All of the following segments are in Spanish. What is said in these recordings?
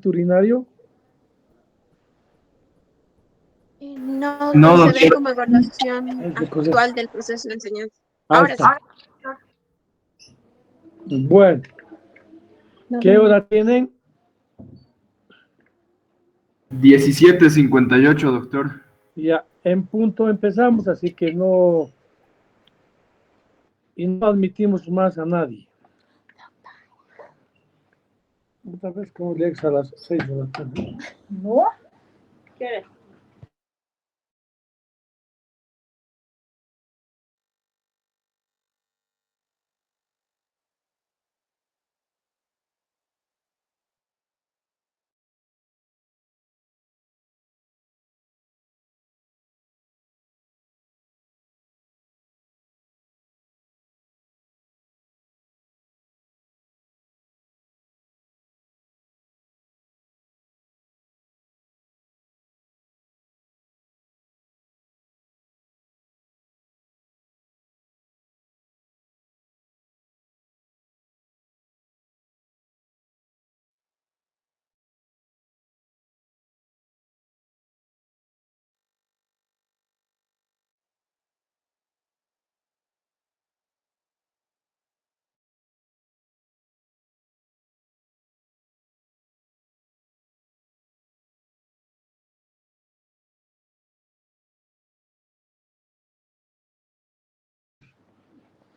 urinario? No, No, se ve doctor. como evaluación Es de actual del proceso de enseñanza. Ahí Ahora sí. está. Bueno, ¿qué hora tienen? 17:58, doctor. Ya, en punto empezamos, así que no admitimos más a nadie. Otra vez como llegas a las 6 de la tarde. ¿No? ¿Qué eres?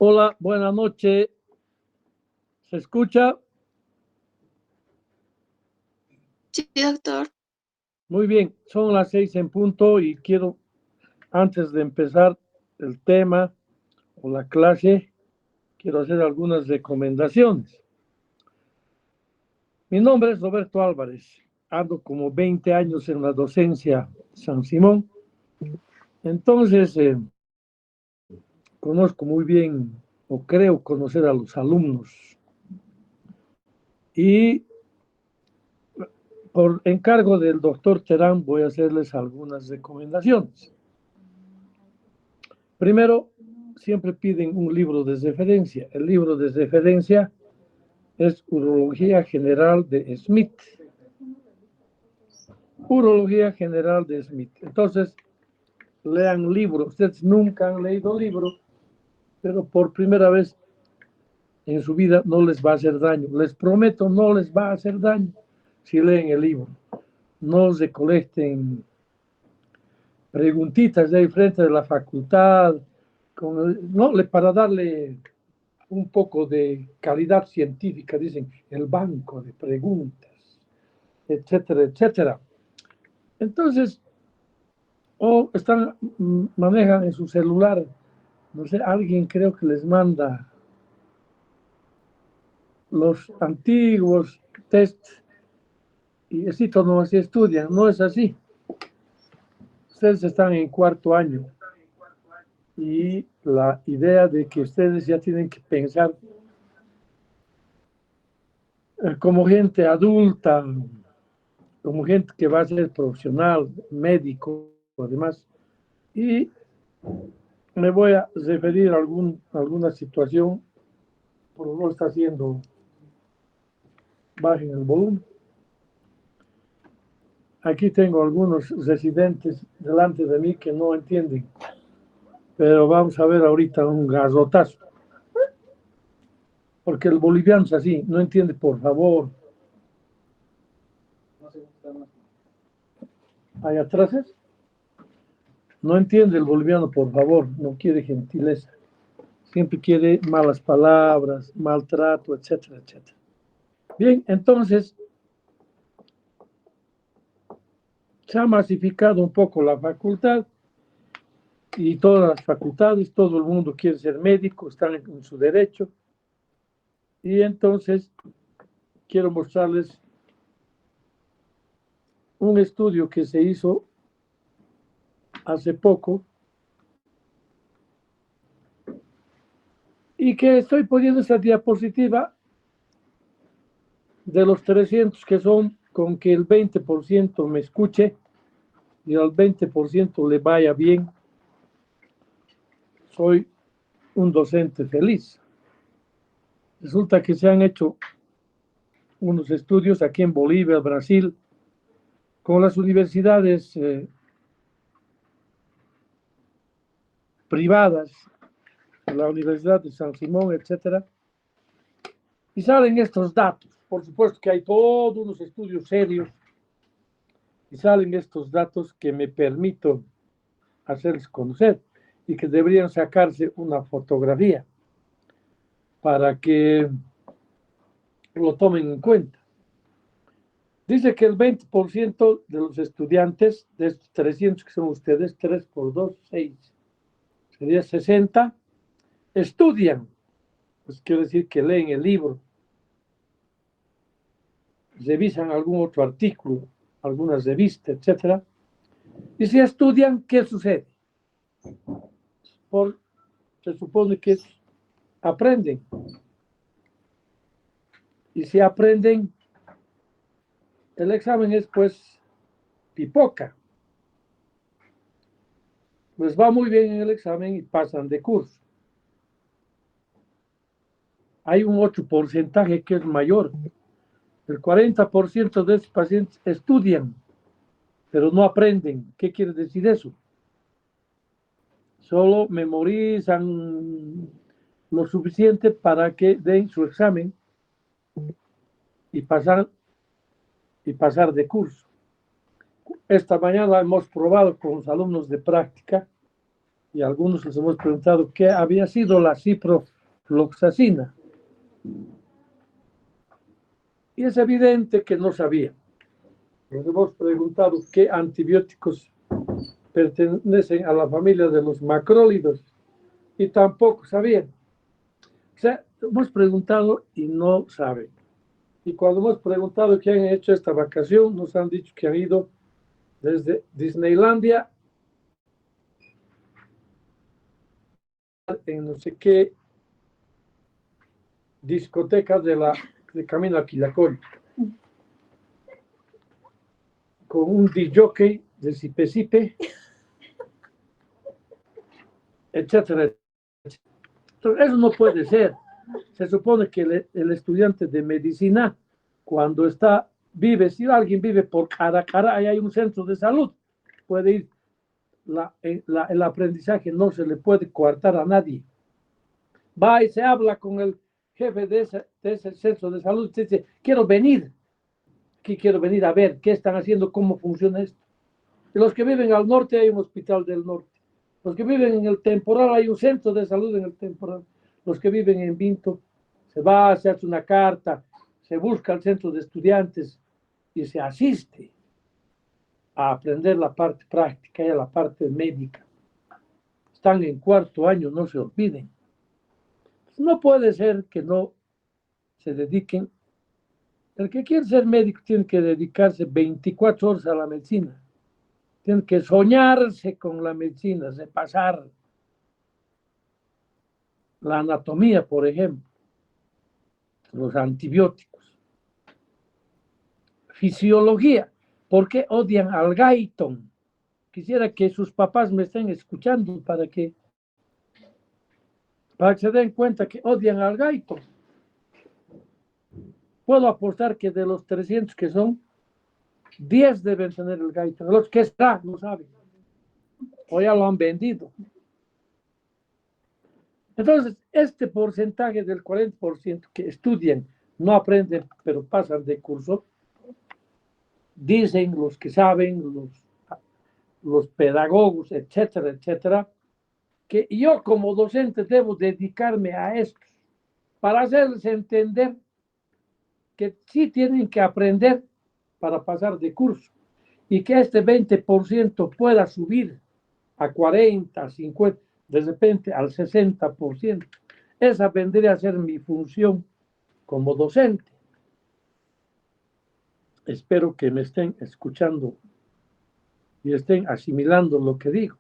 Hola, buenas noches. ¿Se escucha? Sí, doctor. Muy bien, son las 6 en punto y quiero, antes de empezar el tema o la clase, quiero hacer algunas recomendaciones. Mi nombre es Roberto Álvarez. Ando como 20 años en la docencia San Simón. Entonces, conozco muy bien, o creo conocer a los alumnos. Y por encargo del doctor Terán voy a hacerles algunas recomendaciones. Primero, siempre piden un libro de referencia. El libro de referencia es Urología General de Smith. Urología General de Smith. Entonces, lean libro. Ustedes nunca han leído libro, pero por primera vez en su vida no les va a hacer daño. Les prometo, no les va a hacer daño si leen el libro. No recolecten preguntitas de ahí frente de la facultad, para darle un poco de calidad científica, dicen, el banco de preguntas, etcétera, etcétera. Entonces, manejan en su celular, no sé, alguien creo que les manda los antiguos tests y así no así estudian, no es así. Ustedes están en cuarto año y la idea de que ustedes ya tienen que pensar como gente adulta, como gente que va a ser profesional, médico, además, y me voy a referir a alguna situación, por lo que está haciendo, bajen el volumen. Aquí tengo algunos residentes delante de mí que no entienden, pero vamos a ver ahorita un garrotazo. Porque el boliviano es así, no entiende, por favor. ¿Hay atrás? No entiende el boliviano, por favor, no quiere gentileza. Siempre quiere malas palabras, maltrato, etcétera, etcétera. Bien, entonces, se ha masificado un poco la facultad y todas las facultades, todo el mundo quiere ser médico, están en su derecho. Y entonces, quiero mostrarles un estudio que se hizo hace poco y que estoy poniendo esa diapositiva de los 300 que son con que el 20% me escuche y al 20% le vaya bien, soy un docente feliz. Resulta que se han hecho unos estudios aquí en Bolivia, Brasil, con las universidades privadas, la Universidad de San Simón, etcétera, y salen estos datos. Por supuesto que hay todos unos estudios serios y salen estos datos que me permito hacerles conocer y que deberían sacarse una fotografía para que lo tomen en cuenta. Dice que el 20% de los estudiantes, de estos 300 que son ustedes, 3 por 2, 6, sería 60, estudian. Pues quiere decir que leen el libro, revisan algún otro artículo, alguna revista, etc. Y si estudian, ¿qué sucede? Se supone que aprenden. Y si aprenden, el examen es pues pipoca. Les va muy bien en el examen y pasan de curso. Hay un otro porcentaje que es mayor. El 40% de estos pacientes estudian, pero no aprenden. ¿Qué quiere decir eso? Solo memorizan lo suficiente para que den su examen y pasar de curso. Esta mañana hemos probado con los alumnos de práctica y a algunos les hemos preguntado qué había sido la ciprofloxacina. Y es evidente que no sabían. Les hemos preguntado qué antibióticos pertenecen a la familia de los macrólidos y tampoco sabían. O sea, hemos preguntado y no saben. Y cuando hemos preguntado qué han hecho esta vacación, nos han dicho que han ido desde Disneylandia en no sé qué discoteca de Camino a Quillacol, con un DJ de Sipe, etcétera. Entonces, eso no puede ser. Se supone que el estudiante de medicina, cuando si alguien vive por Caracara, ahí hay un centro de salud, puede ir. El aprendizaje no se le puede coartar a nadie. Va y se habla con el jefe de ese centro de salud, dice, quiero venir a ver qué están haciendo, cómo funciona esto. Y los que viven al norte hay un hospital del norte. Los que viven en el temporal hay un centro de salud en el temporal. Los que viven en Vinto, se hace una carta, se busca el centro de estudiantes y se asiste a aprender la parte práctica y a la parte médica. Están en cuarto año, no se olviden. No puede ser que no se dediquen. El que quiere ser médico tiene que dedicarse 24 horas a la medicina. Tiene que soñarse con la medicina, repasar la anatomía, por ejemplo, los antibióticos, fisiología. ¿Por qué odian al Guyton? Quisiera que sus papás me estén escuchando para que se den cuenta que odian al Guyton. Puedo apostar que de los 300 que son, 10 deben tener el Guyton. Los que están, no saben. O ya lo han vendido. Entonces, este porcentaje del 40% que estudian, no aprenden, pero pasan de curso, dicen los que saben, los pedagogos, etcétera, etcétera, que yo como docente debo dedicarme a esto para hacerles entender que sí tienen que aprender para pasar de curso y que este 20% pueda subir a 40, 50, de repente al 60%. Esa vendría a ser mi función como docente. Espero que me estén escuchando y estén asimilando lo que digo.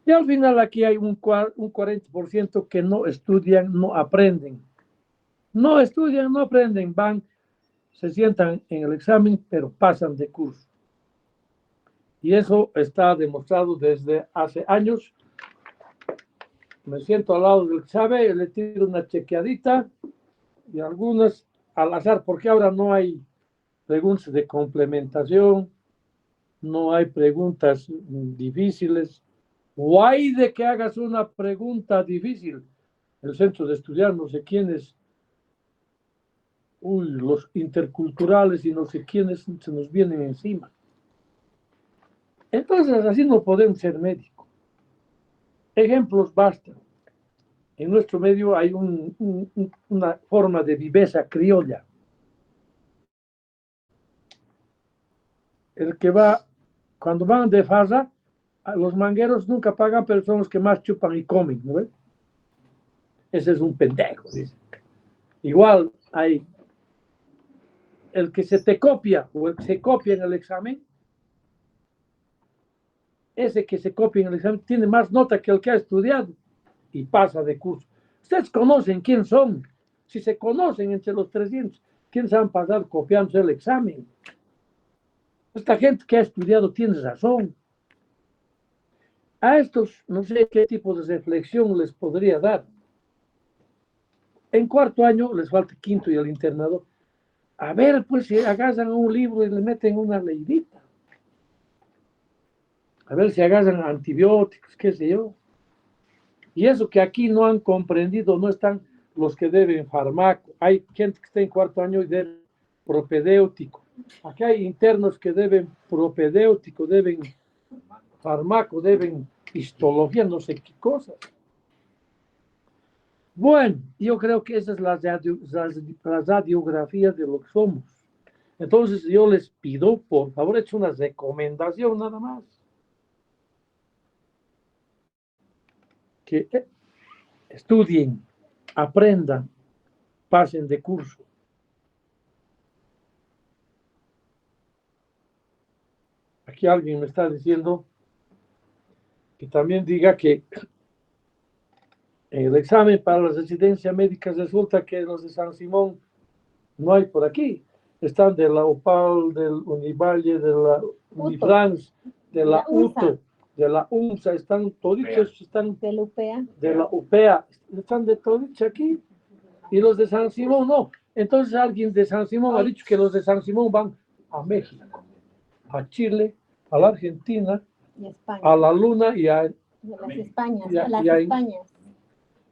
Y al final aquí hay un 40% que no estudian, no aprenden. No estudian, no aprenden, se sientan en el examen, pero pasan de curso. Y eso está demostrado desde hace años. Me siento al lado del que sabe, le tiro una chequeadita y algunas al azar, porque ahora no hay preguntas de complementación, no hay preguntas difíciles, o hay de que hagas una pregunta difícil. El centro de estudiar no sé quiénes, los interculturales y no sé quiénes se nos vienen encima. Entonces así no podemos ser médicos. Ejemplos bastan. En nuestro medio hay una forma de viveza criolla. El que va, cuando van de farra, los mangueros nunca pagan, pero son los que más chupan y comen, ¿no ves? Ese es un pendejo, dice. Igual hay el que se te copia o el que se copia en el examen, ese que se copia en el examen tiene más nota que el que ha estudiado y pasa de curso. Ustedes conocen quién son. Si se conocen entre los 300, ¿quién se han pasado copiando el examen? Esta gente que ha estudiado tiene razón. A estos no sé qué tipo de reflexión les podría dar. En cuarto año les falta quinto y el internado. A ver, pues si agarran un libro y le meten una leidita. A ver si agarran antibióticos, qué sé yo. Y eso que aquí no han comprendido, no están los que deben fármaco. Hay gente que está en cuarto año y debe propedéutico. Aquí hay internos que deben propedéutico, deben fármaco, deben histología, no sé qué cosas. Bueno, yo creo que esa es la radiografía de lo que somos. Entonces yo les pido, por favor, hecho una recomendación nada más. Que estudien, aprendan, pasen de curso. Aquí alguien me está diciendo que también diga que en el examen para la residencia médica resulta que los de San Simón no hay por aquí. Están de la UPAL, del Univalle, de la Unifrance, de la UTO, de la UNSA, están toditos, están De la UPEA. de la UPEA, están de toditos aquí. Y los de San Simón no. Entonces alguien de San Simón ha dicho que los de San Simón van a México, a Chile, a la Argentina, Y España. a la Luna y a De las Españas. Y a- las y a- Españas.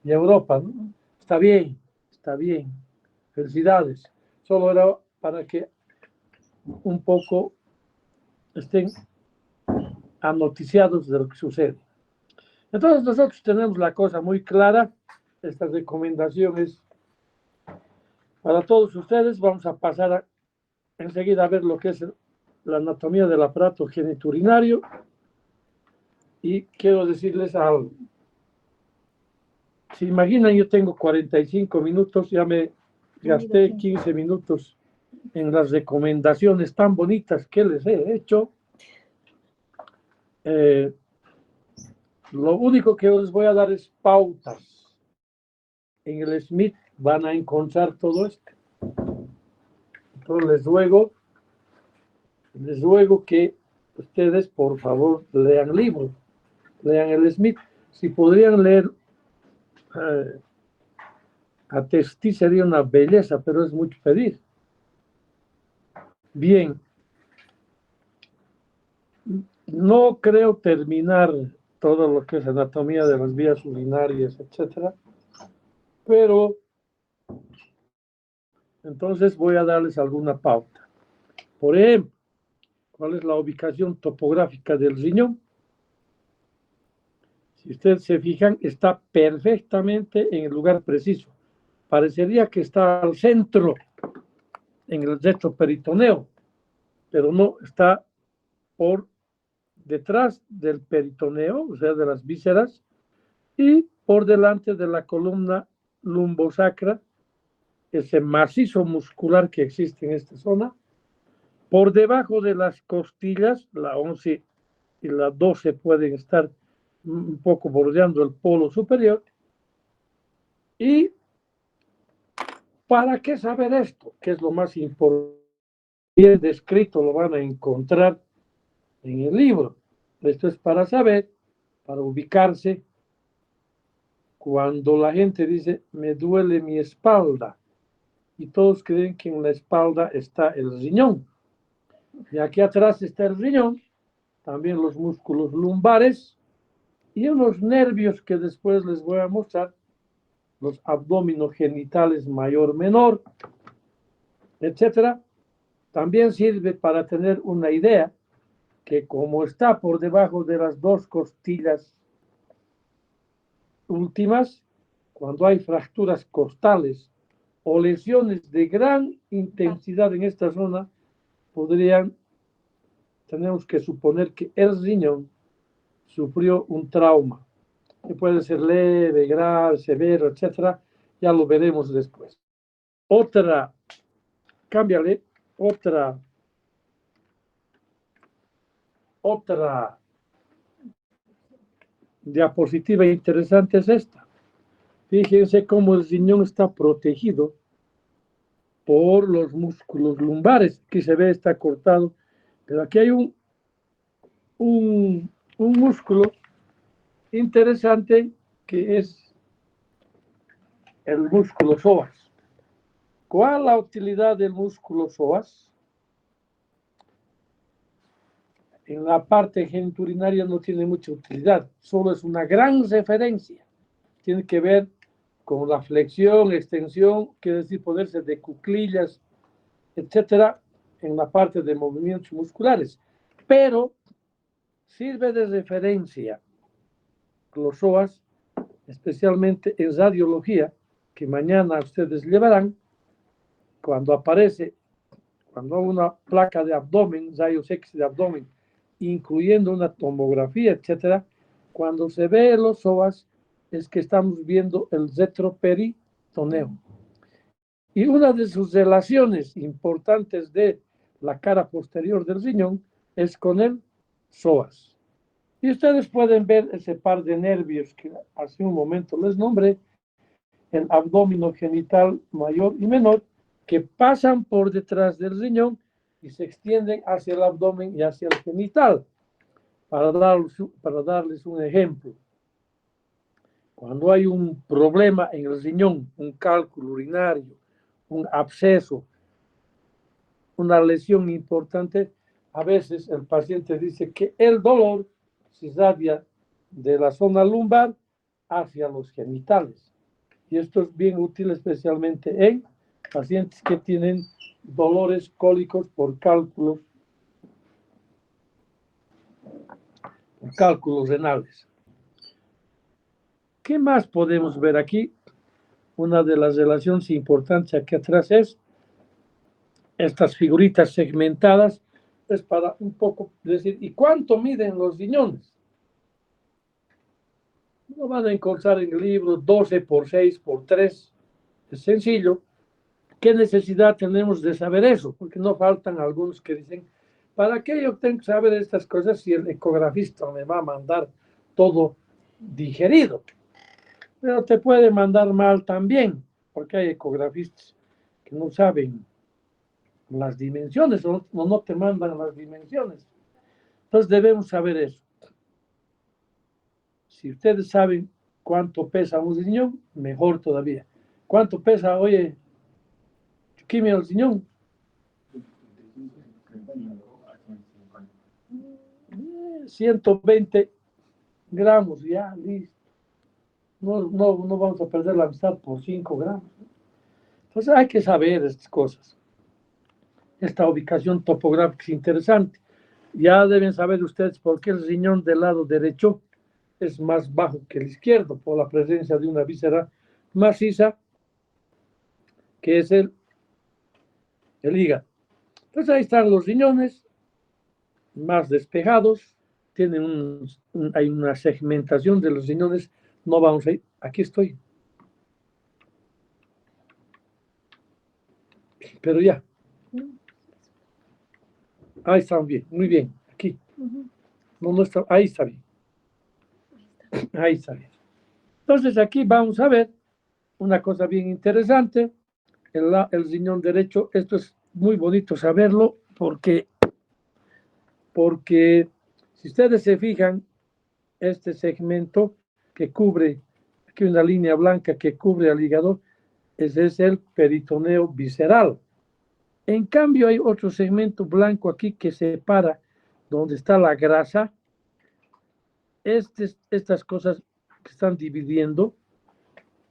y a Europa, ¿no? Está bien, está bien. Felicidades. Solo era para que un poco estén anoticiados de lo que sucede. Entonces nosotros tenemos la cosa muy clara. Esta recomendación es para todos ustedes. Vamos a pasar enseguida a ver lo que es la anatomía del aparato genitourinario. Y quiero decirles algo. Si imaginan, yo tengo 45 minutos, ya me gasté 15 minutos en las recomendaciones tan bonitas que les he hecho. Lo único que les voy a dar es pautas. En el Smith van a encontrar todo esto. Entonces les ruego que ustedes, por favor, lean libros, lean el Smith. Si podrían leer a Testi sería una belleza, pero es mucho pedir. Bien. No creo terminar todo lo que es anatomía de las vías urinarias, etcétera, pero entonces voy a darles alguna pauta. Por ejemplo, ¿cuál es la ubicación topográfica del riñón? Si ustedes se fijan, está perfectamente en el lugar preciso. Parecería que está al centro, en el retroperitoneo, pero no, está por detrás del peritoneo, o sea, de las vísceras, y por delante de la columna lumbosacra, ese macizo muscular que existe en esta zona, por debajo de las costillas, la 11 y la 12 pueden estar un poco bordeando el polo superior. ¿Y para qué saber esto? Que es lo más importante. Bien descrito, lo van a encontrar en el libro. Esto es para saber, para ubicarse, cuando la gente dice, me duele mi espalda, y todos creen que en la espalda está el riñón. Y aquí atrás está el riñón, también los músculos lumbares y unos nervios que después les voy a mostrar, los abdominogenitales mayor, menor, etcétera. También sirve para tener una idea que como está por debajo de las dos costillas últimas, cuando hay fracturas costales o lesiones de gran intensidad en esta zona, tenemos que suponer que el riñón sufrió un trauma, que puede ser leve, grave, severo, etcétera. Ya lo veremos después. Cámbiale, otra diapositiva interesante es esta. Fíjense cómo el riñón está protegido por los músculos lumbares. Aquí se ve, está cortado, pero aquí hay un músculo interesante que es el músculo psoas. ¿Cuál es la utilidad del músculo psoas? En la parte genitourinaria no tiene mucha utilidad, solo es una gran referencia. Tiene que ver con la flexión, extensión, quiere decir ponerse de cuclillas, etcétera, en la parte de movimientos musculares. Pero sirve de referencia los psoas, especialmente en radiología, que mañana ustedes llevarán, cuando una placa de abdomen, rayos X de abdomen, incluyendo una tomografía, etcétera, cuando se ve los psoas es que estamos viendo el retroperitoneo. Y una de sus relaciones importantes de la cara posterior del riñón es con el psoas. Y ustedes pueden ver ese par de nervios que hace un momento les nombré, el abdomino genital mayor y menor, que pasan por detrás del riñón y se extienden hacia el abdomen y hacia el genital. Para darles un ejemplo, cuando hay un problema en el riñón, un cálculo urinario, un absceso, una lesión importante, a veces el paciente dice que el dolor se irradia de la zona lumbar hacia los genitales. Y esto es bien útil especialmente en pacientes que tienen dolores cólicos por cálculos renales. ¿Qué más podemos ver aquí? Una de las relaciones importantes aquí atrás es estas figuritas segmentadas, es para un poco decir, ¿y cuánto miden los riñones? No van a encontrar en el libro 12 por 6 por 3, es sencillo. ¿Qué necesidad tenemos de saber eso? Porque no faltan algunos que dicen, ¿para qué yo tengo que saber estas cosas si el ecografista me va a mandar todo digerido? Pero te puede mandar mal también, porque hay ecografistas que no saben las dimensiones o no te mandan las dimensiones. Entonces debemos saber eso. Si ustedes saben cuánto pesa un riñón, mejor todavía. ¿Cuánto pesa, oye, quimio el riñón? 120 gramos, ya, listo. No vamos a perder la amistad por 5 gramos. Entonces hay que saber estas cosas. Esta ubicación topográfica es interesante. Ya deben saber ustedes por qué el riñón del lado derecho es más bajo que el izquierdo, por la presencia de una víscera maciza, que es el hígado. Entonces ahí están los riñones más despejados, hay una segmentación de los riñones, no vamos a ir, aquí estoy. Pero ya. Ahí están bien, muy bien, aquí. No está, ahí está bien. Ahí está bien. Entonces aquí vamos a ver una cosa bien interesante, el riñón derecho. Esto es muy bonito saberlo porque si ustedes se fijan, este segmento que cubre, aquí una línea blanca que cubre al hígado, ese es el peritoneo visceral. En cambio, hay otro segmento blanco aquí que separa donde está la grasa. Estas cosas que están dividiendo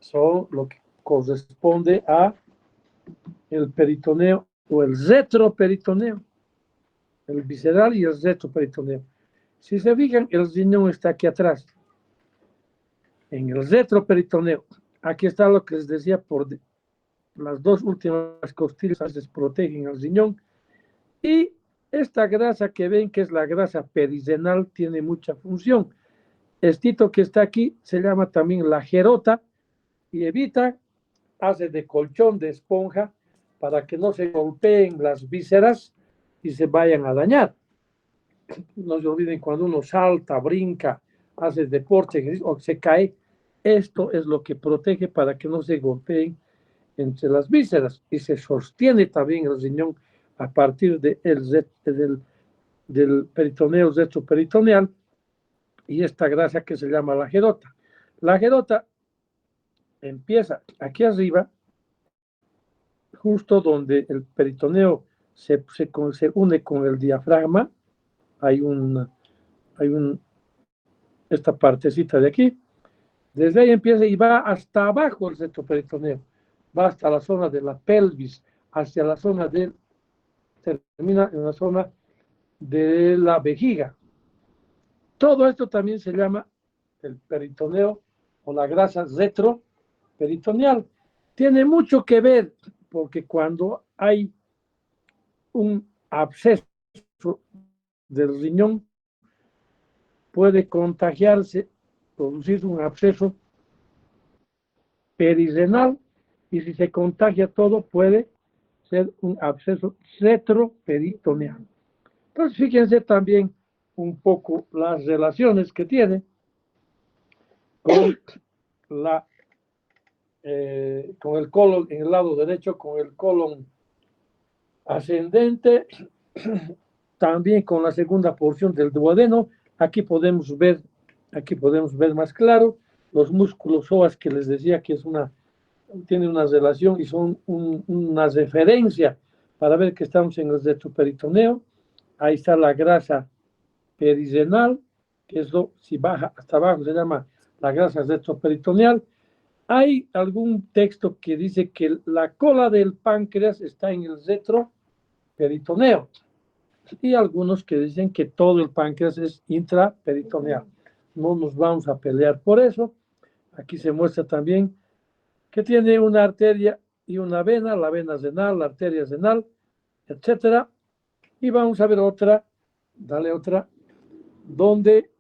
son lo que corresponde a el peritoneo o el retroperitoneo, el visceral y el retroperitoneo. Si se fijan, el riñón está aquí atrás, en el retroperitoneo. Aquí está lo que les decía, por las dos últimas costillas protegen el riñón. Y esta grasa que ven, que es la grasa perirenal, tiene mucha función. Estito que está aquí se llama también la gerota y evita, hace de colchón, de esponja, para que no se golpeen las vísceras y se vayan a dañar. No se olviden, cuando uno salta, brinca, hace deporte o se cae, esto es lo que protege para que no se golpeen entre las vísceras, y se sostiene también el riñón a partir del peritoneo retroperitoneal y esta grasa que se llama la gerota. La gerota empieza aquí arriba, justo donde el peritoneo se une con el diafragma. Hay esta partecita de aquí. Desde ahí empieza y va hasta abajo el retroperitoneo. Va hasta la zona de la pelvis, hacia la zona termina en la zona de la vejiga. Todo esto también se llama el peritoneo o la grasa retroperitoneal. Tiene mucho que ver, porque cuando hay un absceso del riñón, puede contagiarse, producir un absceso perirenal, y si se contagia todo, puede ser un absceso retroperitoneal. Entonces, fíjense también un poco las relaciones que tiene con con el colon en el lado derecho, con el colon ascendente, también con la segunda porción del duodeno. Aquí podemos ver más claro los músculos psoas que les decía que tiene una relación y son una referencia para ver que estamos en el retroperitoneo. Ahí está la grasa perirenal, que es si baja hasta abajo se llama la grasa retroperitoneal. Hay algún texto que dice que la cola del páncreas está en el retroperitoneo, y algunos que dicen que todo el páncreas es intraperitoneal. No nos vamos a pelear por eso. Aquí se muestra también que tiene una arteria y una vena, la vena renal, la arteria renal, etcétera. Y vamos a ver otra, dale otra, donde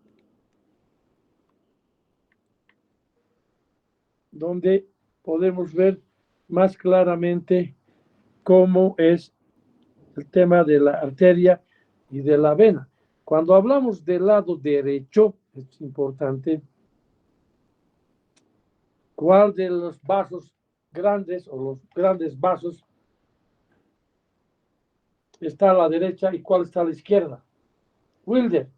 podemos ver más claramente cómo es el tema de la arteria y de la vena. Cuando hablamos del lado derecho, es importante cuál de los vasos grandes o los grandes vasos está a la derecha y cuál está a la izquierda. Wilder.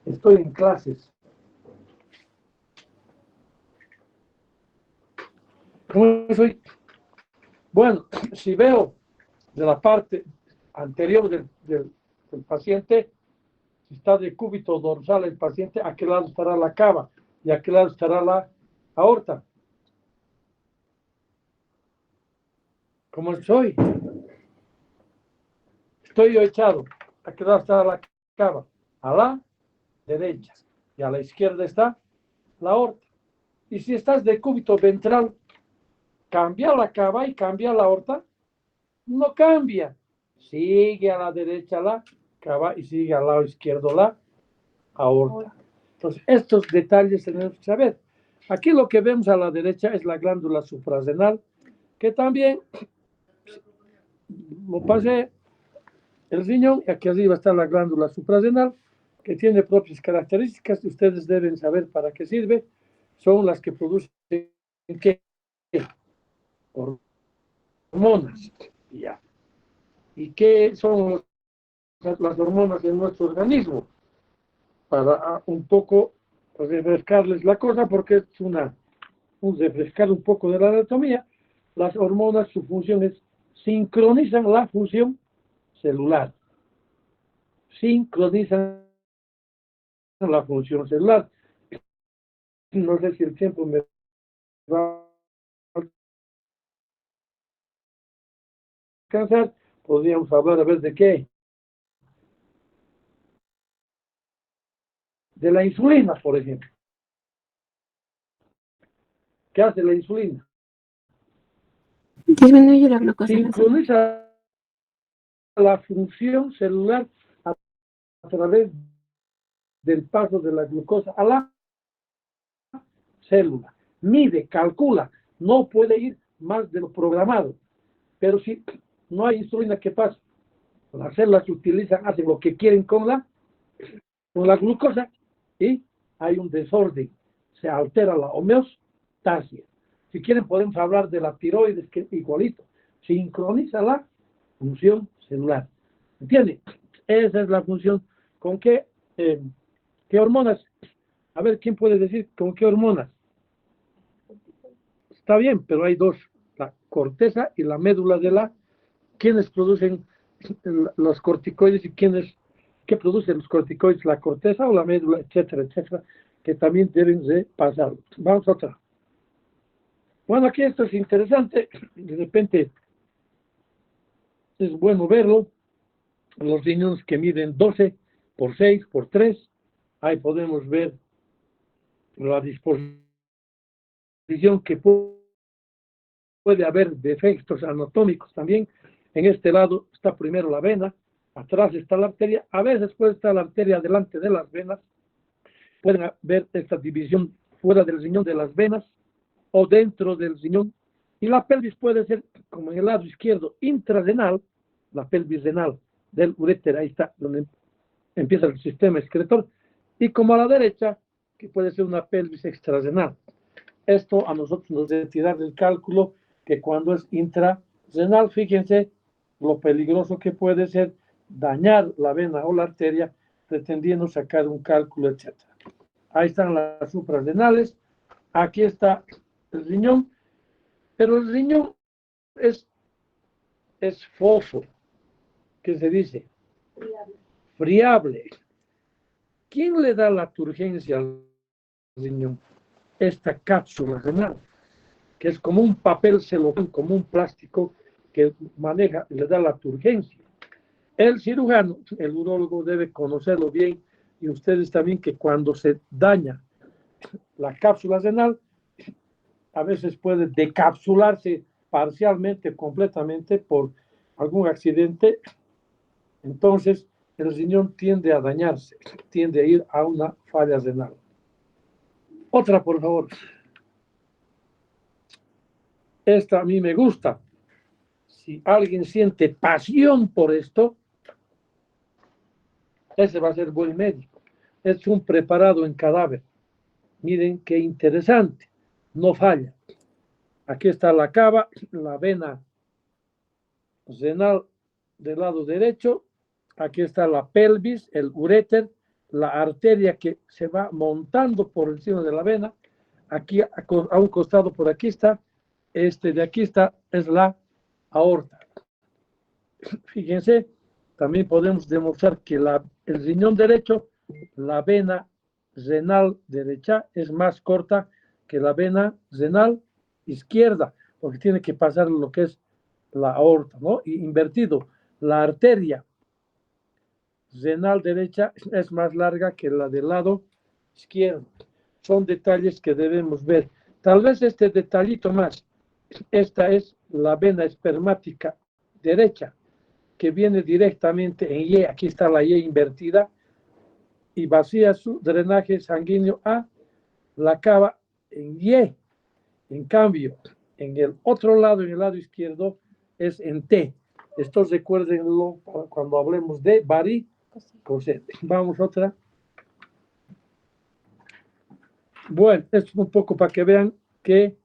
Estoy en clases. ¿Cómo soy? Bueno, si veo de la parte anterior del paciente, si está de cúbito dorsal el paciente, a qué lado estará la cava y a qué lado estará la aorta. ¿Cómo estoy? Estoy yo echado. ¿A qué lado está la cava? A la derecha. Y a la izquierda está la aorta. Y si estás de cúbito ventral, ¿cambia la cava y cambia la aorta? No cambia. Sigue a la derecha la cava y sigue al lado izquierdo la aorta. Entonces, estos detalles tenemos que saber. Aquí lo que vemos a la derecha es la glándula suprarrenal, que también lo pasé el riñón, y aquí arriba está la glándula suprarrenal, que tiene propias características. Ustedes deben saber para qué sirve. son las que producen ¿qué? Hormonas. Ya. ¿Y qué son las hormonas en nuestro organismo? Para un poco refrescarles la cosa, porque es refrescar un poco de la anatomía. Las hormonas, su función es sincronizan la función celular. Sincronizan la función celular. No sé si el tiempo me va a alcanzar. Podríamos hablar a ver de qué. De la insulina, por ejemplo. ¿Qué hace la insulina? Disminuye la glucosa en la sangre. Sincroniza la función celular a través del paso de la glucosa a la célula. Mide, calcula, no puede ir más de lo programado. Pero si no hay insulina, ¿qué pasa? Las células utilizan, hacen lo que quieren con la glucosa y hay un desorden. Se altera la homeostasia. Si quieren podemos hablar de la tiroides, que es igualito. Sincroniza la función celular. ¿Entiende? Esa es la función. ¿Con qué hormonas? A ver, ¿quién puede decir con qué hormonas? Está bien, pero hay dos. La corteza y la médula de la... ¿Quiénes producen los corticoides y qué producen los corticoides? ¿La corteza o la médula, etcétera, etcétera? Que también deben de pasar. Vamos a otra. Bueno, aquí esto es interesante. De repente es bueno verlo. Los riñones que miden 12 por 6 por 3. Ahí podemos ver la disposición que puede haber defectos anatómicos también. En este lado está primero la vena, atrás está la arteria, a veces puede estar la arteria delante de las venas. Pueden ver esta división fuera del riñón de las venas o dentro del riñón. Y la pelvis puede ser, como en el lado izquierdo, intrarenal, la pelvis renal del uréter, ahí está, donde empieza el sistema excretor, y como a la derecha, que puede ser una pelvis extrarrenal. Esto a nosotros nos debe tirar del cálculo que cuando es intrarrenal, fíjense lo peligroso que puede ser dañar la vena o la arteria pretendiendo sacar un cálculo, etc. Ahí están las suprarrenales. Aquí está el riñón, pero el riñón es fofo. ¿Qué se dice? Friable. ¿Quién le da la turgencia al riñón? Esta cápsula renal, que es como un papel celofán, como un plástico que maneja, le da la turgencia. El cirujano, el urólogo debe conocerlo bien, y ustedes también, que cuando se daña la cápsula renal, a veces puede decapsularse parcialmente, completamente por algún accidente. Entonces el riñón tiende a dañarse, tiende a ir a una falla renal. Otra, por favor. Esta a mí me gusta. Si alguien siente pasión por esto, ese va a ser buen médico. Es un preparado en cadáver. Miren qué interesante. No falla. Aquí está la cava, la vena renal del lado derecho. Aquí está la pelvis, el uréter, la arteria que se va montando por encima de la vena. Aquí a un costado por aquí está. De aquí está, es la aorta. Fíjense, también podemos demostrar que el riñón derecho, la vena renal derecha es más corta que la vena renal izquierda, porque tiene que pasar lo que es la aorta, ¿no? Y invertido, la arteria renal derecha es más larga que la del lado izquierdo. Son detalles que debemos ver. Tal vez este detallito más. Esta es la vena espermática derecha, que viene directamente en Y. Aquí está la Y invertida y vacía su drenaje sanguíneo a la cava en Y. En cambio, en el otro lado, en el lado izquierdo, es en T. Esto recuérdenlo cuando hablemos de varicocele. Vamos otra. Bueno, esto es un poco para que vean que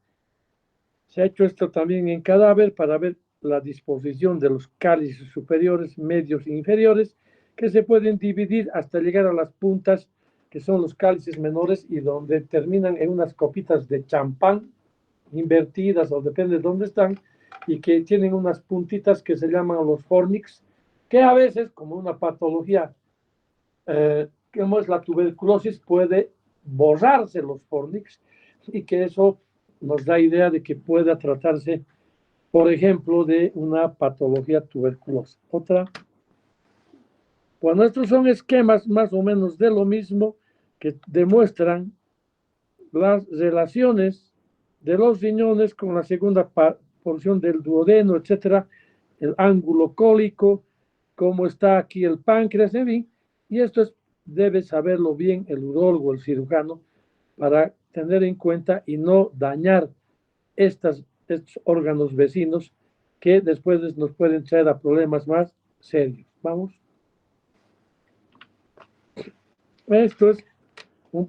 se ha hecho esto también en cadáver para ver la disposición de los cálices superiores, medios e inferiores, que se pueden dividir hasta llegar a las puntas, que son los cálices menores y donde terminan en unas copitas de champán invertidas o depende de dónde están, y que tienen unas puntitas que se llaman los fornix, que a veces, como una patología, como es la tuberculosis, puede borrarse los fornix y que eso nos da idea de que pueda tratarse, por ejemplo, de una patología tuberculosa. Otra. Bueno, estos son esquemas más o menos de lo mismo que demuestran las relaciones de los riñones con la segunda porción del duodeno, etcétera, el ángulo cólico, cómo está aquí el páncreas, en fin, y esto debe saberlo bien el urólogo, el cirujano, para tener en cuenta y no dañar estos órganos vecinos que después nos pueden traer a problemas más serios. Vamos. Esto es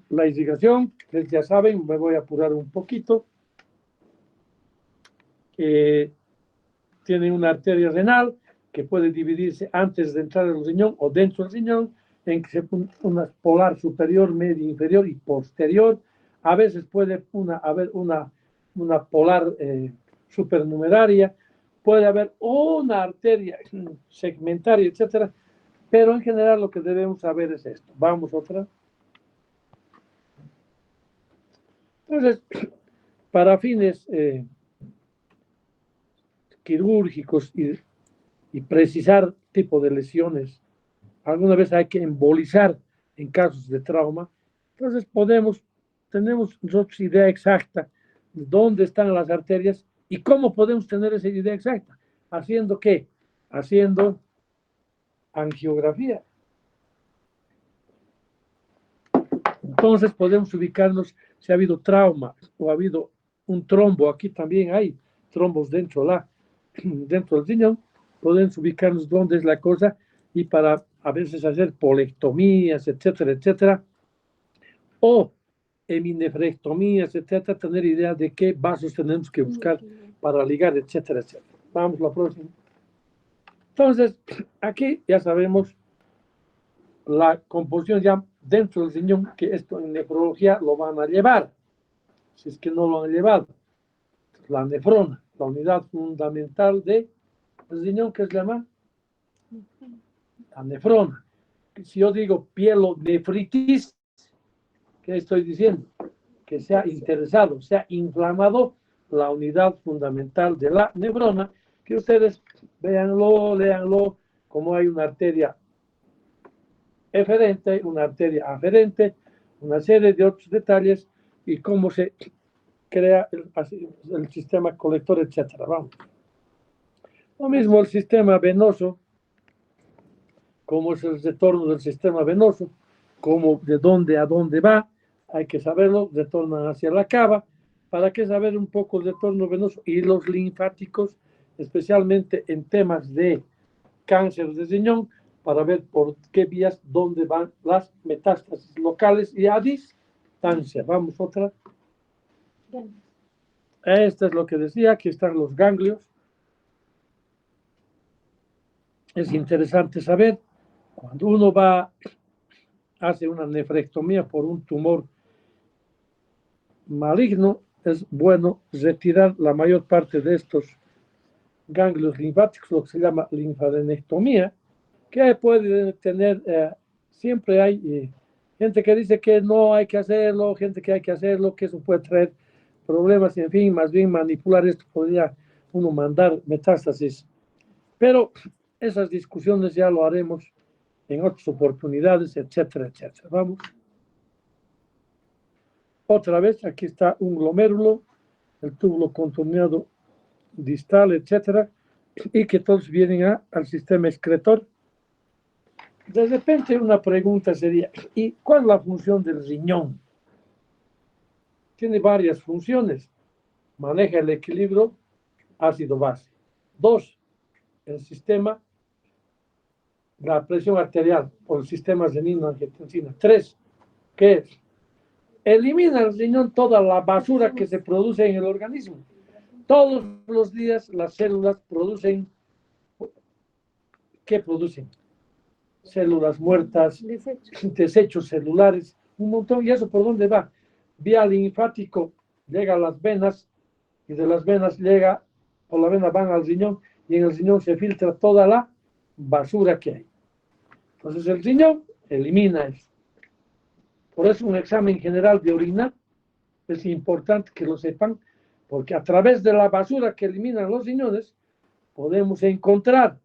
la irrigación, ustedes ya saben, me voy a apurar un poquito. Tiene una arteria renal que puede dividirse antes de entrar en el riñón o dentro del riñón, en que se pone una polar superior, media, inferior y posterior. A veces puede haber una polar supernumeraria, puede haber una arteria segmentaria, etcétera, pero en general lo que debemos saber es esto. Vamos otra. Entonces, para fines quirúrgicos y precisar tipo de lesiones, alguna vez hay que embolizar en casos de trauma, entonces tenemos nosotros idea exacta de dónde están las arterias y cómo podemos tener esa idea exacta. ¿Haciendo qué? Haciendo angiografía. Entonces podemos ubicarnos si ha habido trauma o ha habido un trombo. Aquí también hay trombos dentro del riñón. Podemos ubicarnos dónde es la cosa y para a veces hacer polectomías, etcétera, etcétera, o heminefrectomías, etcétera, tener idea de qué vasos tenemos que buscar para ligar, etcétera, etcétera. Vamos a la próxima. Entonces, aquí ya sabemos la composición ya dentro del riñón, que esto en nefrología lo van a llevar, si es que no lo han llevado. La nefrona, la unidad fundamental del riñón, que se llama la nefrona. Si yo digo pielonefritis, ¿qué estoy diciendo? Que se ha interesado, se ha inflamado la unidad fundamental de la nefrona, que ustedes véanlo, léanlo, como hay una arteria eferente, una arteria aferente, una serie de otros detalles y cómo se crea el sistema colector, etcétera. Vamos. Lo mismo el sistema venoso, cómo es el retorno del sistema venoso, cómo de dónde a dónde va, hay que saberlo, retornan hacia la cava. ¿Para qué saber un poco el retorno venoso? Y los linfáticos, especialmente en temas de cáncer de riñón, para ver por qué vías, dónde van las metástasis locales y a distancia. Vamos otra. Esto es lo que decía, aquí están los ganglios. Es interesante saber, cuando uno hace una nefrectomía por un tumor maligno, es bueno retirar la mayor parte de estos ganglios linfáticos, lo que se llama linfadenectomía, que puede tener, siempre hay gente que dice que no hay que hacerlo, gente que hay que hacerlo, que eso puede traer problemas, en fin, más bien manipular esto podría uno mandar metástasis. Pero esas discusiones ya lo haremos en otras oportunidades, etcétera, etcétera. Vamos. Otra vez, aquí está un glomérulo, el túbulo contorneado distal, etcétera, y que todos vienen al sistema excretor. De repente una pregunta sería, ¿y cuál es la función del riñón? Tiene varias funciones. Maneja el equilibrio ácido-base. 2, el sistema, la presión arterial por el sistema renina-angiotensina. 3, ¿qué es? elimina el riñón toda la basura que se produce en el organismo. Todos los días las células producen, ¿qué producen? Células muertas, desechos celulares, un montón. ¿Y eso por dónde va? Vía linfático llega a las venas y de las venas llega, por la vena van al riñón y en el riñón se filtra toda la basura que hay. Entonces el riñón elimina eso. Por eso un examen general de orina es importante que lo sepan, porque a través de la basura que eliminan los riñones podemos encontrar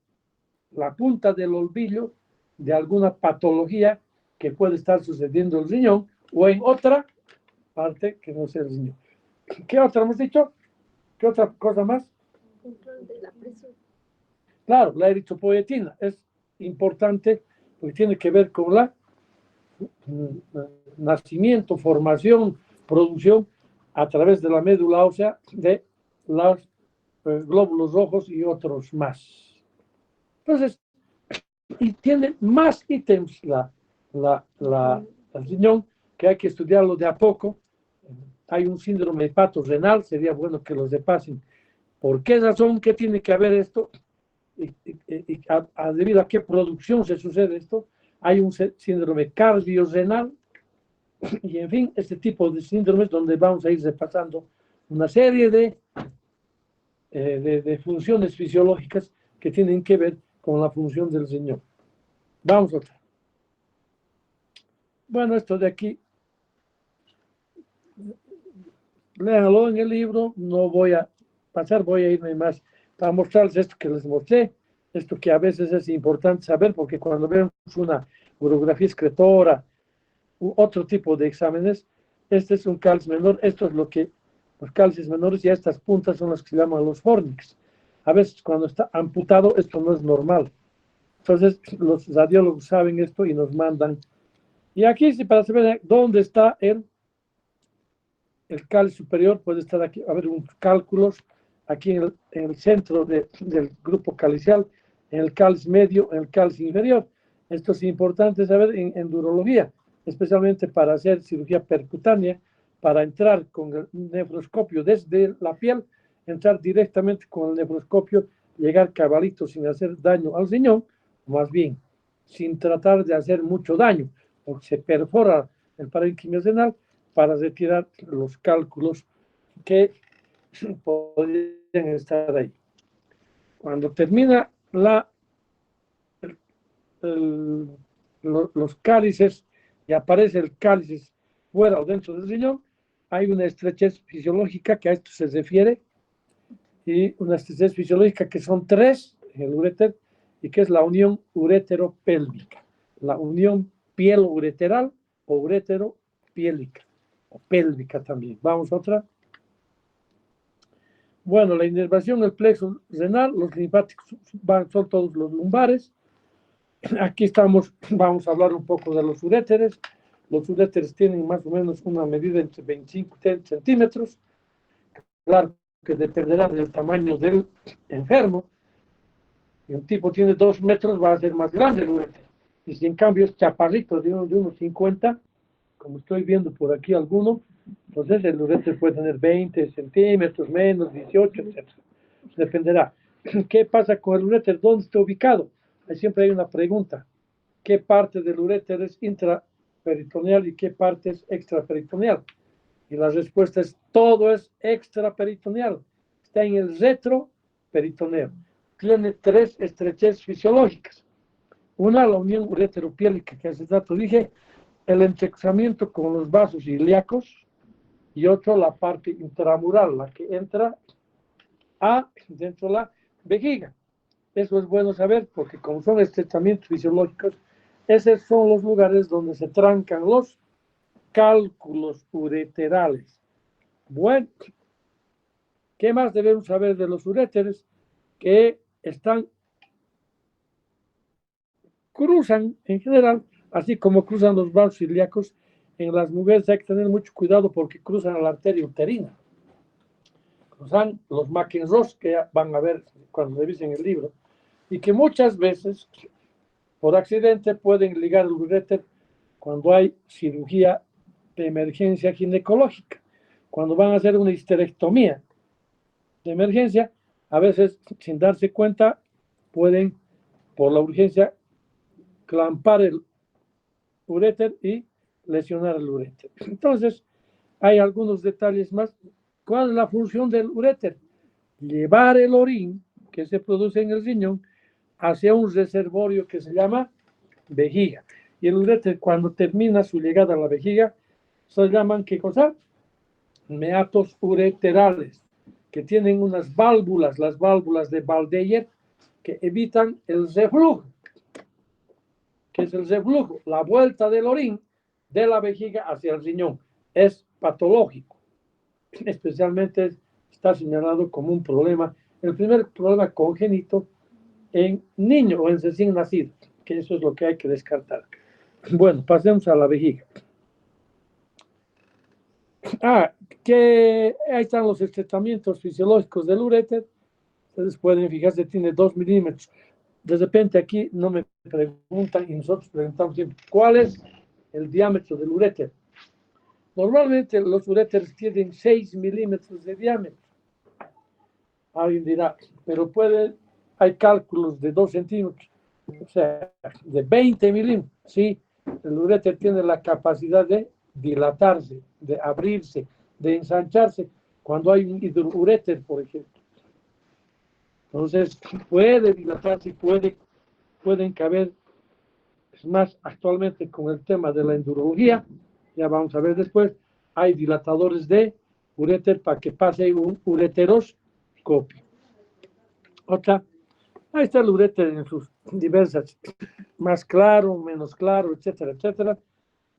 la punta del olvillo de alguna patología que puede estar sucediendo en el riñón o en otra parte que no sea el riñón. ¿Qué otra hemos dicho? ¿Qué otra cosa más? Control de la presión. Claro, la eritropoyetina es importante porque tiene que ver con la nacimiento, formación, producción a través de la médula ósea de los glóbulos rojos y otros más. Entonces, y tiene más ítems el riñón que hay que estudiarlo de a poco. Hay un síndrome hepatorrenal, sería bueno que los repasen. ¿Por qué razón? ¿Qué tiene que haber esto? Debido a qué producción se sucede esto. Hay un síndrome cardiorrenal y en fin, este tipo de síndromes donde vamos a ir repasando una serie de funciones fisiológicas que tienen que ver con la función del riñón. Vamos a otra. Bueno, esto de aquí, léanlo en el libro, no voy a pasar, voy a irme más para mostrarles esto que les mostré, esto que a veces es importante saber, porque cuando vemos una urografía excretora, u otro tipo de exámenes, este es un cáliz menor, esto es lo que, los cálices menores y estas puntas son las que se llaman los fornix. A veces cuando está amputado, esto no es normal. Entonces, los radiólogos saben esto y nos mandan. Y aquí, si para saber dónde está el cáliz superior, puede estar aquí, a ver, unos cálculos, aquí en el centro del grupo calicial, en el cáliz medio, en el cáliz inferior. Esto es importante saber en urología, especialmente para hacer cirugía percutánea, para entrar con el nefroscopio desde la piel, entrar directamente con el nefroscopio, llegar cabalito sin hacer daño al riñón, más bien, sin tratar de hacer mucho daño, porque se perfora el parénquima renal para retirar los cálculos que podrían estar ahí. Cuando termina los cálices y aparece el cáliz fuera o dentro del riñón, hay una estrechez fisiológica que a esto se refiere, y una estrechez fisiológica que son tres en el uréter, y que es la unión urétero-pélvica, la unión pielo-ureteral o urétero-piélica, o pélvica también. Vamos a otra. Bueno, la inervación del plexo renal, los linfáticos son todos los lumbares. Aquí estamos, vamos a hablar un poco de los uréteres. Los uréteres tienen más o menos una medida entre 25 y 30 centímetros. Claro que dependerá del tamaño del enfermo. Si un tipo tiene 2 metros, va a ser más grande el uréter. Y si en cambio es chaparrito de unos 50, como estoy viendo por aquí alguno, entonces el uréter puede tener 20 centímetros, menos, 18, etc. Dependerá. ¿Qué pasa con el uréter? ¿Dónde está ubicado? Ahí siempre hay una pregunta. ¿Qué parte del uréter es intraperitoneal y qué parte es extraperitoneal? Y la respuesta es: todo es extraperitoneal. Está en el retroperitoneo. Tiene 3 estrecheces fisiológicas. Una, la unión urétero-piélica, que hace rato dije, el entrelazamiento con los vasos ilíacos, y otro, la parte intramural, la que entra dentro de la vejiga. Eso es bueno saber, porque como son estrechamientos fisiológicos, esos son los lugares donde se trancan los cálculos ureterales. Bueno, ¿qué más debemos saber de los uréteres? Que cruzan en general, así como cruzan los vasos ilíacos. En las mujeres hay que tener mucho cuidado porque cruzan la arteria uterina. Cruzan los McEnroe, que van a ver cuando revisen el libro, y que muchas veces, por accidente, pueden ligar el uréter cuando hay cirugía de emergencia ginecológica. Cuando van a hacer una histerectomía de emergencia, a veces sin darse cuenta pueden por la urgencia clampar el uréter y lesionar el uréter. Entonces, hay algunos detalles más. ¿Cuál es la función del uréter? Llevar el orín que se produce en el riñón hacia un reservorio que se llama vejiga. Y el uréter, cuando termina su llegada a la vejiga, se llaman, ¿qué cosa? Meatos ureterales, que tienen unas válvulas, las válvulas de Valdeyer, que evitan el reflujo. ¿Qué es el reflujo? La vuelta del orín de la vejiga hacia el riñón. Es patológico. Especialmente está señalado como un problema, el primer problema congénito en niño o en recién nacido, que eso es lo que hay que descartar. Bueno, pasemos a la vejiga. Que ahí están los tratamientos fisiológicos del uréter. Ustedes pueden fijarse, tiene 2 milímetros. De repente aquí no me preguntan y nosotros preguntamos siempre, ¿cuál es el diámetro del uréter? Normalmente los uréteres tienen 6 milímetros de diámetro. Alguien dirá, pero hay cálculos de 2 centímetros, o sea, de 20 milímetros. Sí, el uréter tiene la capacidad de dilatarse, de abrirse, de ensancharse cuando hay un hidrouréter, por ejemplo. Entonces, puede dilatarse, pueden caber. Es más, actualmente con el tema de la endurología, ya vamos a ver después, hay dilatadores de uréter para que pase un ureteroscopio. Otra, ahí está el uréter en sus diversas, más claro, menos claro, etcétera, etcétera.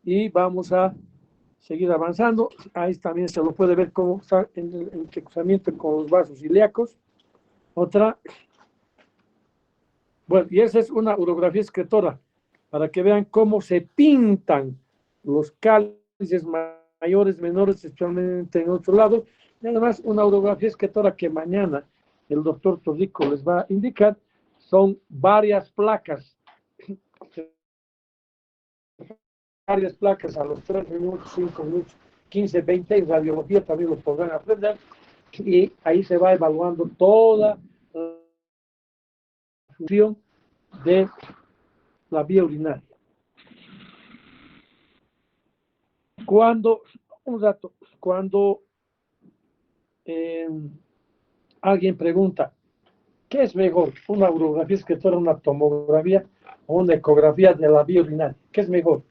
Y vamos a seguir avanzando. Ahí también se lo puede ver cómo está en el entrecruzamiento con los vasos ilíacos. Otra, bueno, y esa es una urografía excretora, para que vean cómo se pintan los cálices mayores, menores, especialmente en otro lado. Y además, una urografía excretora que mañana el doctor Torrico les va a indicar, son varias placas a los 3 minutos, 5 minutos, 15, 20, en radiología también lo podrán aprender, y ahí se va evaluando toda la función de la vía urinaria. Cuando alguien pregunta, ¿qué es mejor? ¿Una urografía excretora, una tomografía o una ecografía de la vía urinaria? ¿Qué es mejor?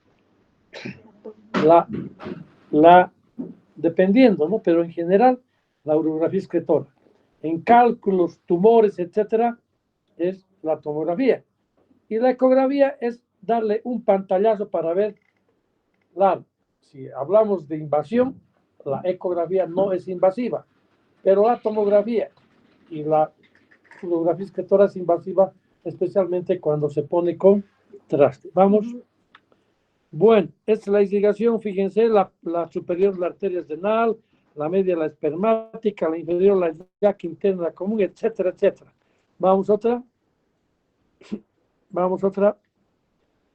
Dependiendo, ¿no? Pero en general, la urografía excretora. En cálculos, tumores, etcétera, es la tomografía. Y la ecografía es darle un pantallazo para ver, claro, si hablamos de invasión, la ecografía no es invasiva, pero la tomografía y la urografía excretora es invasiva, especialmente cuando se pone con traste. Vamos. Bueno, esta es la irrigación, fíjense, la superior la arteria renal, la media la espermática, la inferior la yaca interna la común, etcétera, etcétera. Vamos otra.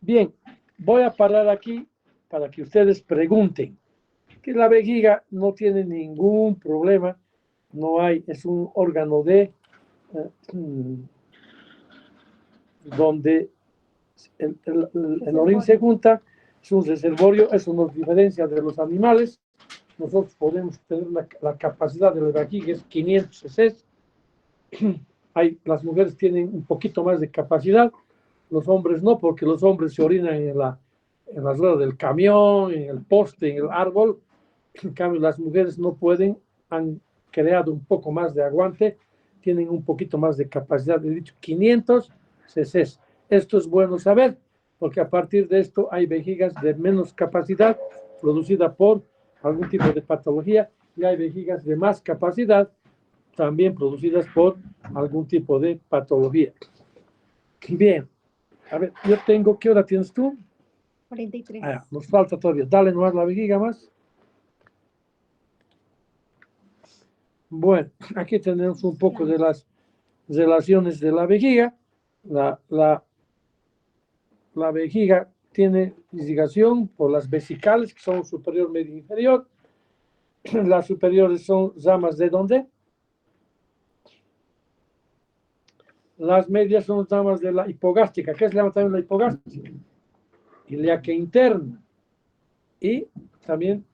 Bien, voy a parar aquí para que ustedes pregunten. Que la vejiga no tiene ningún problema, es un órgano donde el orín se junta, es un reservorio, eso nos diferencia de los animales. Nosotros podemos tener la capacidad de la vejiga es 500 cc. Las mujeres tienen un poquito más de capacidad, los hombres no, porque los hombres se orinan en la rueda del camión, en el poste, en el árbol. En cambio, las mujeres no pueden, han creado un poco más de aguante, tienen un poquito más de capacidad, he dicho 500 cc. Esto es bueno saber, porque a partir de esto hay vejigas de menos capacidad producida por algún tipo de patología, y hay vejigas de más capacidad también producidas por algún tipo de patología. Bien, a ver, ¿qué hora tienes tú? 43. Nos falta todavía, dale nomás la vejiga más. Bueno, aquí tenemos un poco de las relaciones de la vejiga. La vejiga tiene irrigación por las vesicales, que son superior, medio, inferior. Las superiores son ramas de ¿dónde? Las medias son ramas de la hipogástrica. ¿Qué se llama también la hipogástrica? Ilíaca interna. Y también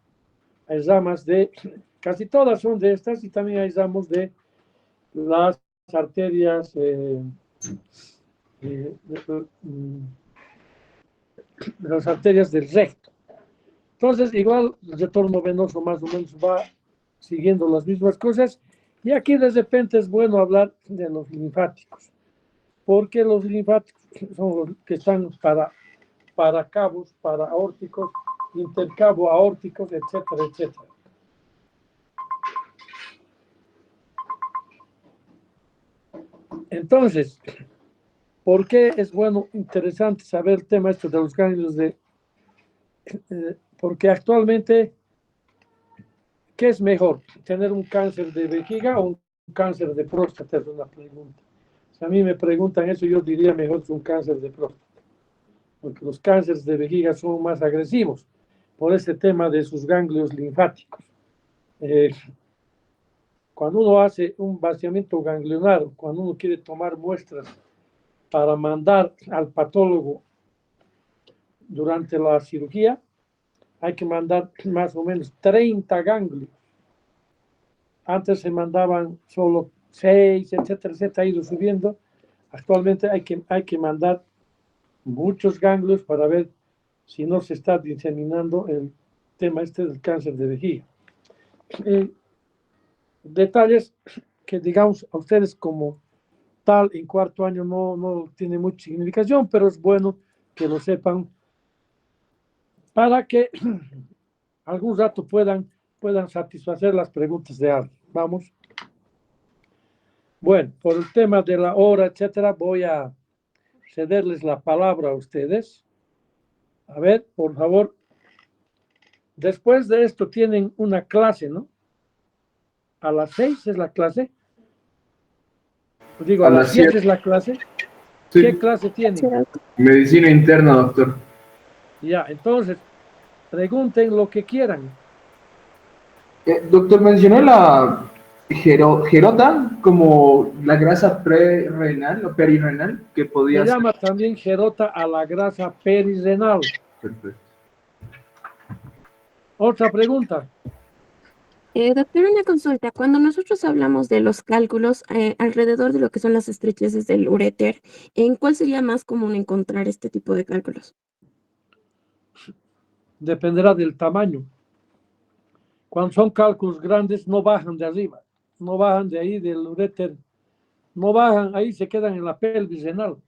hay ramas de, casi todas son de estas, y también hay ramas de las arterias de las arterias del recto. Entonces, igual el retorno venoso más o menos va siguiendo las mismas cosas. Y aquí de repente es bueno hablar de los linfáticos, porque los linfáticos son los que están para cabos, para aórticos, intercabo aórticos, etcétera, etcétera. Entonces, ¿por qué es bueno, interesante saber el tema este de los ganglios de porque actualmente, ¿qué es mejor? ¿Tener un cáncer de vejiga o un cáncer de próstata? Es una pregunta. Si a mí me preguntan eso, yo diría mejor que un cáncer de próstata, porque los cánceres de vejiga son más agresivos por este tema de sus ganglios linfáticos. Cuando uno hace un vaciamiento ganglionar, cuando uno quiere tomar muestras para mandar al patólogo durante la cirugía, hay que mandar más o menos 30 ganglios. Antes se mandaban solo 6, etcétera, etcétera, ha ido subiendo. Actualmente hay que mandar muchos ganglios para ver si no se está diseminando el tema este del cáncer de vejiga. Detalles que, digamos, a ustedes como tal en cuarto año no tiene mucha significación, pero es bueno que lo sepan para que algún rato puedan satisfacer las preguntas de alguien. Vamos. Bueno, por el tema de la hora, etcétera, voy a cederles la palabra a ustedes. A ver, por favor. Después de esto tienen una clase, ¿no? A las 6 es la clase. Digo, a las 7 es la clase. Sí. ¿Qué clase tienen? Medicina interna, doctor. Ya, entonces, pregunten lo que quieran. Doctor, mencionó la gerota como la grasa prerenal o perirenal que Se podía ser. llama también gerota a la grasa perirenal. Perfecto. Otra pregunta. Doctor, una consulta. Cuando nosotros hablamos de los cálculos alrededor de lo que son las estrecheces del uréter, ¿en cuál sería más común encontrar este tipo de cálculos? Dependerá del tamaño. Cuando son cálculos grandes, no bajan de arriba, no bajan de ahí del uréter, no bajan, ahí se quedan en la pelvis renal.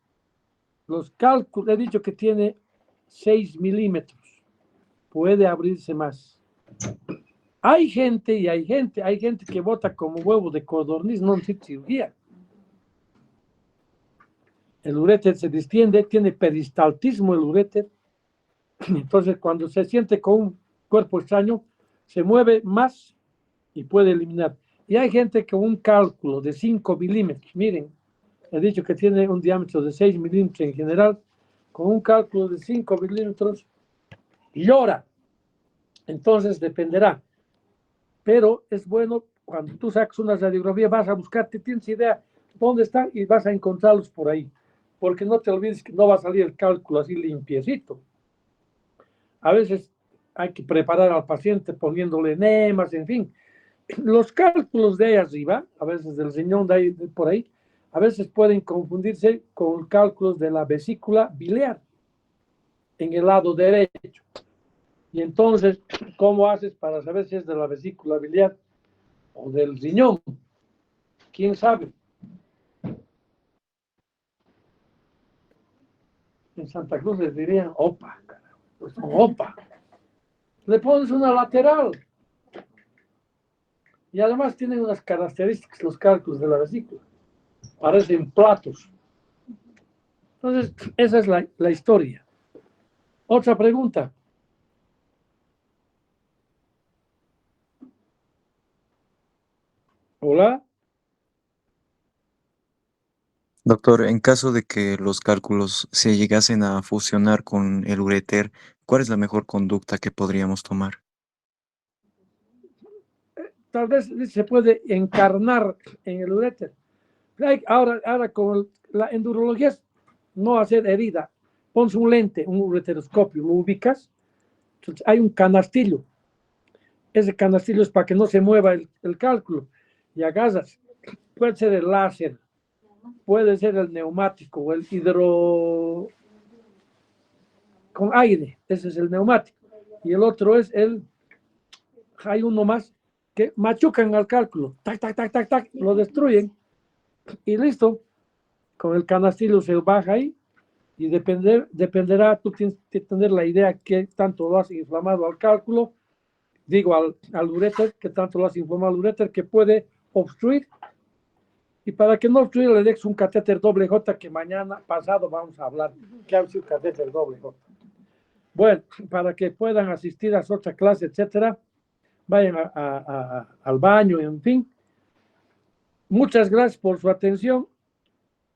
Los cálculos, he dicho que tiene 6 milímetros, puede abrirse más. Hay gente que bota como huevo de codorniz, no necesita cirugía. El uréter se distiende, tiene peristaltismo el uréter, entonces cuando se siente con un cuerpo extraño, se mueve más y puede eliminar. Y hay gente con un cálculo de 5 milímetros, miren, he dicho que tiene un diámetro de 6 milímetros en general, con un cálculo de 5 milímetros, llora. Entonces dependerá. Pero es bueno, cuando tú sacas una radiografía, vas a buscarte, tienes idea dónde están y vas a encontrarlos por ahí. Porque no te olvides que no va a salir el cálculo así limpiecito. A veces hay que preparar al paciente poniéndole enemas, en fin. Los cálculos de ahí arriba, a veces del riñón de ahí, por ahí, a veces pueden confundirse con cálculos de la vesícula biliar en el lado derecho. Y entonces, ¿cómo haces para saber si es de la vesícula biliar o del riñón? ¿Quién sabe? En Santa Cruz les dirían opa, pues opa. Le pones una lateral. Y además tienen unas características los cálculos de la vesícula. Parecen platos. Entonces, esa es la historia. Otra pregunta. Hola. Doctor, en caso de que los cálculos se llegasen a fusionar con el ureter, ¿cuál es la mejor conducta que podríamos tomar? Tal vez se puede encarnar en el uréter. Ahora con la endurología es no hacer herida. Pones un lente, un ureteroscopio, lo ubicas. Entonces hay un canastillo. Ese canastillo es para que no se mueva el cálculo. Y agarras. Puede ser el láser, puede ser el neumático o el hidro con aire. Ese es el neumático. Y el otro es hay uno más que machucan al cálculo. Tac, tac, tac, tac, tac. Lo destruyen. Y listo. Con el canastillo se baja ahí y dependerá, tú tienes que tener la idea que tanto lo has inflamado al cálculo, digo al uréter, que tanto lo has inflamado al uréter, que puede obstruir. Y para que no obstruya, le dejes un catéter doble J, que mañana pasado vamos a hablar que ha sido catéter doble J. Bueno, para que puedan asistir a su otra clase, etcétera, vayan al baño, en fin. Muchas gracias por su atención.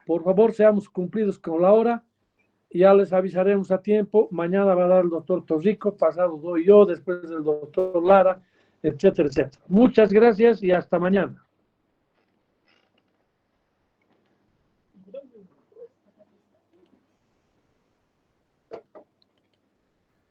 Por favor, seamos cumplidos con la hora. Ya les avisaremos a tiempo. Mañana va a dar el doctor Torrico, pasado doy yo, después el doctor Lara, etcétera, etcétera. Muchas gracias y hasta mañana.